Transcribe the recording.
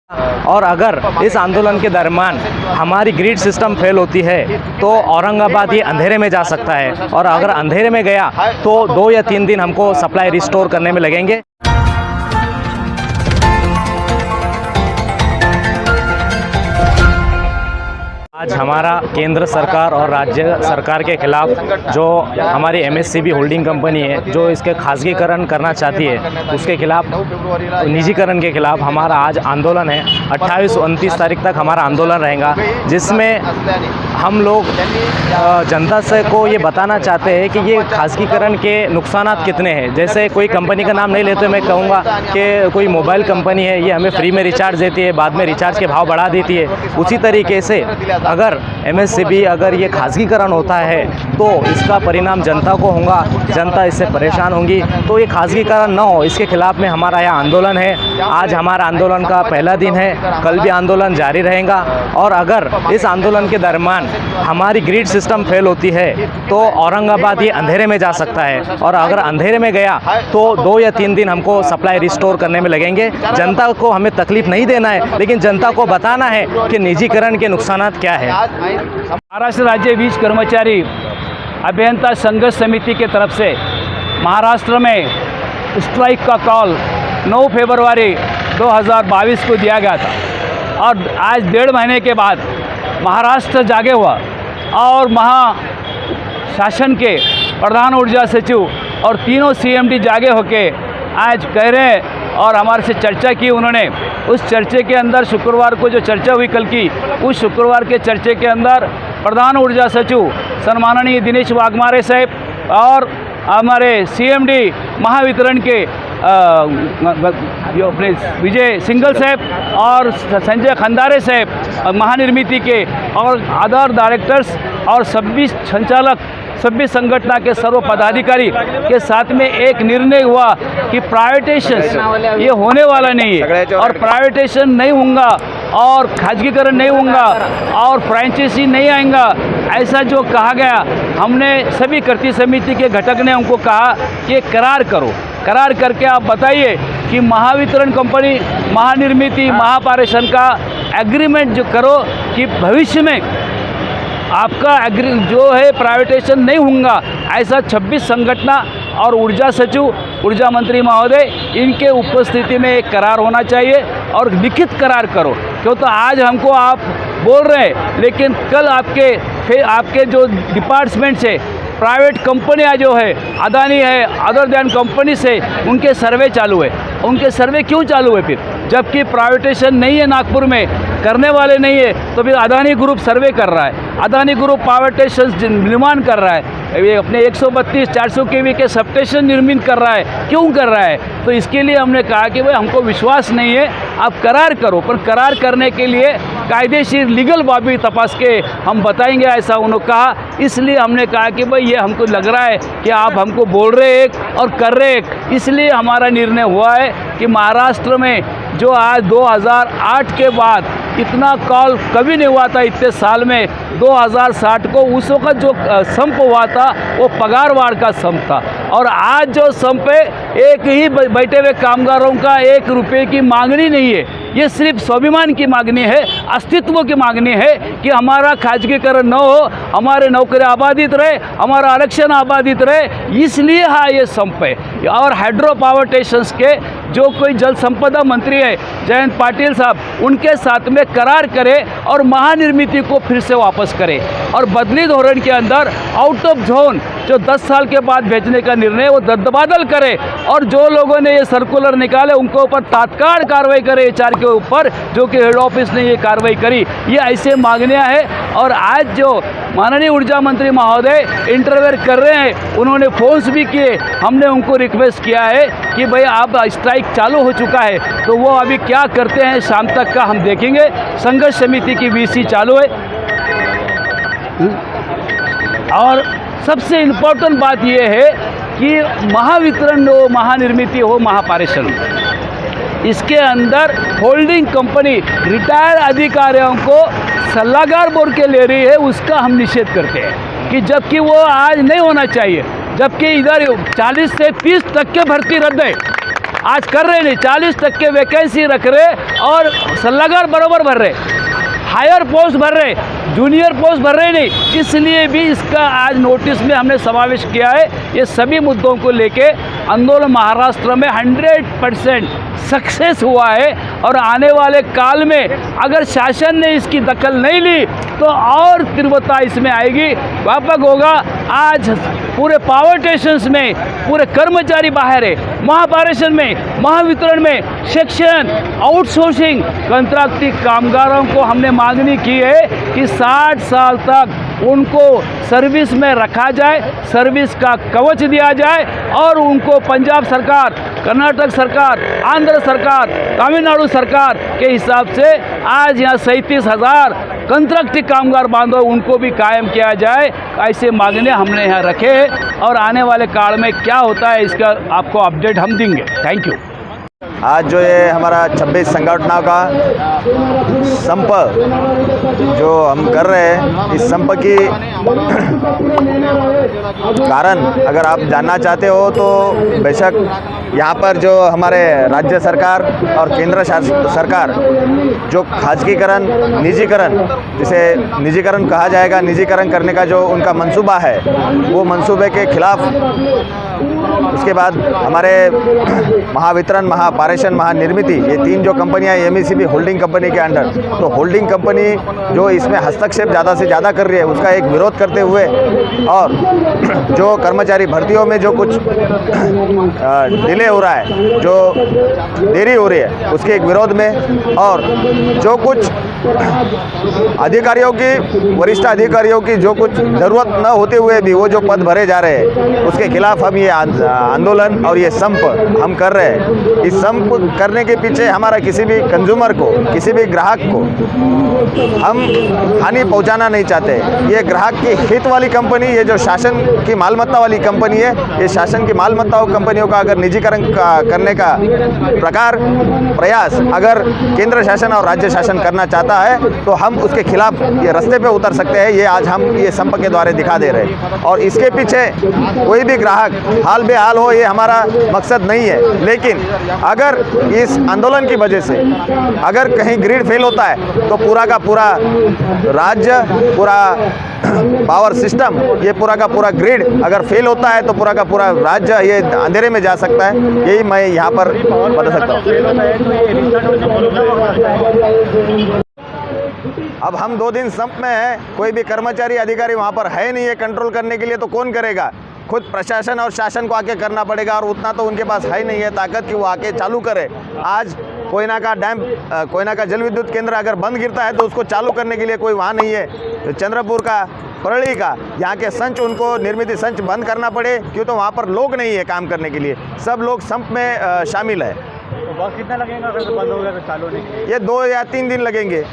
और अगर इस आंदोलन के दरमियान हमारी ग्रिड सिस्टम फेल होती है तो औरंगाबाद ये अंधेरे में जा सकता है, और अगर अंधेरे में गया तो 2 या 3 दिन हमको सप्लाई रिस्टोर करने में लगेंगे। आज हमारा केंद्र सरकार और राज्य सरकार के खिलाफ जो हमारी एमएससीबी होल्डिंग कंपनी है जो इसके खासगीकरण करना चाहती है उसके खिलाफ, निजीकरण के खिलाफ हमारा आज आंदोलन है। 28 और 29 तारीख तक हमारा आंदोलन रहेगा, जिसमें हम लोग जनता से को ये बताना चाहते हैं कि ये खासगीकरण के नुकसानात कितने हैं। जैसे कोई कंपनी का नाम नहीं लेते, मैं कहूँगा कि कोई मोबाइल कंपनी है, ये हमें फ्री में रिचार्ज देती है, बाद में रिचार्ज के भाव बढ़ा देती है। उसी तरीके से अगर एमएससीबी अगर ये खासगीकरण होता है तो इसका परिणाम जनता को होगा, जनता इससे परेशान होंगी। तो ये खासगीकरण ना हो, इसके खिलाफ में हमारा यह आंदोलन है। आज हमारा आंदोलन का पहला दिन है, कल भी आंदोलन जारी रहेगा। और अगर इस आंदोलन के दरमियान हमारी ग्रिड सिस्टम फेल होती है तो औरंगाबाद ये अंधेरे में जा सकता है, और अगर अंधेरे में गया तो 2 या 3 दिन हमको सप्लाई रिस्टोर करने में लगेंगे। जनता को हमें तकलीफ नहीं देना है, लेकिन जनता को बताना है कि निजीकरण के नुकसानात क्या है। महाराष्ट्र राज्य वीज कर्मचारी अभियंता संघर्ष समिति के तरफ से महाराष्ट्र में स्ट्राइक का कॉल 9 फरवरी 2022 को दिया गया था, और आज 1.5 महीने के बाद महाराष्ट्र जागे हुआ और महाशासन के प्रधान ऊर्जा सचिव और तीनों सीएमडी जागे होके आज कह रहे हैं और हमारे से चर्चा की उन्होंने। उस चर्चे के अंदर शुक्रवार को जो चर्चा हुई कल की, उस शुक्रवार के चर्चे के अंदर प्रधान ऊर्जा सचिव सम्माननीय दिनेश वाघमारे साहब और हमारे सीएमडी महावितरण के अपने विजय सिंघल साहब और संजय खंदारे साहब महानिर्मिती के और अदर डायरेक्टर्स और 26 संचालक 26 संगठन के सर्व पदाधिकारी के साथ में एक निर्णय हुआ कि प्राइवेटाइजेशन ये होने वाला नहीं है, और प्राइवेटाइजेशन नहीं होगा और खाजगीकरण नहीं होगा और फ्रेंचाइजी नहीं आएगा, ऐसा जो कहा गया। हमने सभी कृषि समिति के घटक ने उनको कहा कि करार करो, करार करके आप बताइए कि महावितरण कंपनी, महानिर्मिती, महापारेषण का एग्रीमेंट जो करो कि भविष्य में आपका जो है प्राइवेटाइजेशन नहीं होगा। ऐसा 26 संगठन और ऊर्जा सचिव, ऊर्जा मंत्री महोदय, इनके उपस्थिति में एक करार होना चाहिए और लिखित करार करो। क्यों तो आज हमको आप बोल रहे हैं, लेकिन कल आपके जो डिपार्टमेंट से प्राइवेट कंपनियां जो है, अदानी है, अदर दैन कंपनी से उनके सर्वे चालू है। उनके सर्वे क्यों चालू है फिर, जबकि प्राइवेटाइजेशन नहीं है, नागपुर में करने वाले नहीं है, तो फिर अदानी ग्रुप सर्वे कर रहा है, अदानी ग्रुप प्राइवेटाइजेशन निर्माण कर रहा है, ये अपने 132 400 केवी के सबस्टेशन निर्मित कर रहा है। क्यों कर रहा है? तो इसके लिए हमने कहा कि भाई हमको विश्वास नहीं है, आप करार करो, पर करार करने के लिए कायदेशीर लीगल बाबी तपास के हम बताएंगे, ऐसा उन्होंने कहा। इसलिए हमने कहा कि भाई ये हमको लग रहा है कि आप हमको बोल रहे एक और कर रहे एक, इसलिए हमारा निर्णय हुआ है कि महाराष्ट्र में जो आज 2008 के बाद इतना कॉल कभी नहीं हुआ था इतने साल में, 2060 को उस वक्त जो संप हुआ था वो पगारवाड़ का संप था, और आज जो संप है एक ही बैठे हुए कामगारों का 1 रुपये की मांगनी नहीं है, ये सिर्फ स्वाभिमान की मांगनी है, अस्तित्व की मांगनी है कि हमारा खाजगीकरण न हो, हमारे नौकरी आबादित रहे, हमारा आरक्षण आबादित रहे, इसलिए हाँ ये संप है। और हाइड्रो पावर स्टेशंस के जो कोई जल संपदा मंत्री है जयंत पाटिल साहब, उनके साथ में करार करे और महानिर्मिती को फिर से वापस करे, और बदली धोरण के अंदर आउट ऑफ जोन जो 10 साल के बाद भेजने का निर्णय वो रद्दबादल करे, और जो लोगों ने ये सर्कुलर निकाले उनके ऊपर तात्काल कार्रवाई करे, HR के ऊपर, जो कि हेड ऑफिस ने ये कार्रवाई करी। ये ऐसे मांगनियाँ हैं। और आज जो माननीय ऊर्जा मंत्री महोदय इंटरवेयर कर रहे हैं, उन्होंने फोन्स भी किए, हमने उनको रिक्वेस्ट किया है कि भाई आप स्ट्राइक चालू हो चुका है, तो वो अभी क्या करते हैं शाम तक का हम देखेंगे। संघर्ष समिति की VC चालू है। और सबसे इम्पोर्टेंट बात यह है कि महावितरण हो, महानिर्मिती हो, महापारेषण, इसके अंदर होल्डिंग कंपनी रिटायर्ड अधिकारियों को सलाहकार बोल के ले रही है, उसका हम निषेध करते हैं कि जबकि वो आज नहीं होना चाहिए, जबकि इधर 40 से 30 तक के भर्ती रद्द है। आज कर रहे नहीं, 40% वैकेंसी रख रहे और लगातार बराबर भर रहे, हायर पोस्ट भर रहे, जूनियर पोस्ट भर रहे नहीं। इसलिए भी इसका आज नोटिस में हमने समावेश किया है। ये सभी मुद्दों को लेके आंदोलन महाराष्ट्र में 100% सक्सेस हुआ है और आने वाले काल में अगर शासन ने इसकी दखल नहीं ली तो और तीव्रता इसमें आएगी, व्यापक होगा। आज पूरे पावर स्टेशंस में पूरे कर्मचारी बाहर है, महापारेषण में, महावितरण में, सेक्शन, आउटसोर्सिंग, कंट्रैक्टी कामगारों को हमने मांगनी की है कि 60 साल तक उनको सर्विस में रखा जाए, सर्विस का कवच दिया जाए और उनको पंजाब सरकार, कर्नाटक सरकार, आंध्र सरकार, तमिलनाडु सरकार के हिसाब से आज यहाँ 37,000 कंट्रैक्टी कामगार बांधो उनको भी कायम किया जाए। ऐसे मांगने हमने यहाँ रखे हैं और आने वाले काल में क्या होता है इसका आपको अपडेट हम देंगे। Thank you. आज जो ये हमारा 26 संगठनों का संप जो हम कर रहे हैं, इस संप की कारण अगर आप जानना चाहते हो तो बेशक यहाँ पर जो हमारे राज्य सरकार और केंद्र सरकार जो खाजगीकरण, निजीकरण, जिसे निजीकरण कहा जाएगा, निजीकरण करने का जो उनका मंसूबा है, वो मंसूबे के खिलाफ उसके बाद हमारे महावितरण, महापारेषण, महानिर्मिति, ये 3 जो कंपनियां MECB होल्डिंग कंपनी के अंडर, तो होल्डिंग कंपनी जो इसमें हस्तक्षेप ज़्यादा से ज़्यादा कर रही है उसका एक विरोध करते हुए और जो कर्मचारी भर्तियों में जो कुछ डिले हो रहा है, जो देरी हो रही है, उसके एक विरोध में और जो कुछ अधिकारियों की, वरिष्ठ अधिकारियों की जो कुछ ज़रूरत न होते हुए भी वो जो पद भरे जा रहे हैं उसके खिलाफ हम ये आंदोलन और ये संप हम कर रहे हैं। इस संप करने के पीछे हमारा किसी भी कंज्यूमर को, किसी भी ग्राहक को हम हानि पहुंचाना नहीं चाहते। ये ग्राहक की हित वाली कंपनी, ये जो शासन की मालमत्ता वाली कंपनी है, ये शासन की मालमत्ता कंपनियों का अगर निजीकरण करने का प्रयास अगर केंद्र शासन और राज्य शासन करना चाहता है तो हम उसके खिलाफ ये रास्ते पे उतर सकते हैं। ये आज हम ये संप के द्वारा दिखा दे रहे हैं और इसके पीछे कोई भी ग्राहक हाल बेहाल हो, ये हमारा मकसद नहीं है। लेकिन अगर इस आंदोलन की वजह से अगर कहीं ग्रिड फेल होता है तो पूरा का पूरा राज्य, पूरा पावर सिस्टम, ये पूरा का पूरा ग्रिड अगर फेल होता है तो पूरा का पूरा राज्य ये अंधेरे में जा सकता है। यही मैं यहाँ पर बता सकता हूँ। अब हम 2 दिन संप में हैं, कोई भी कर्मचारी अधिकारी वहाँ पर है नहीं है कंट्रोल करने के लिए, तो कौन करेगा? खुद प्रशासन और शासन को आके करना पड़ेगा और उतना तो उनके पास है नहीं है ताकत कि वो आके चालू करे। आज कोयना का डैम, कोयना का जल विद्युत केंद्र अगर बंद गिरता है तो उसको चालू करने के लिए कोई वहाँ नहीं है। चंद्रपुर का, परली का, यहाँ के संच, उनको निर्मित संच बंद करना पड़े क्यों? तो वहाँ पर लोग नहीं है काम करने के लिए, सब लोग संप में शामिल है। तो वक्त कितना लगेगा अगर बंद हो गया तो चालू नहीं? ये 2 या 3 दिन लगेंगे।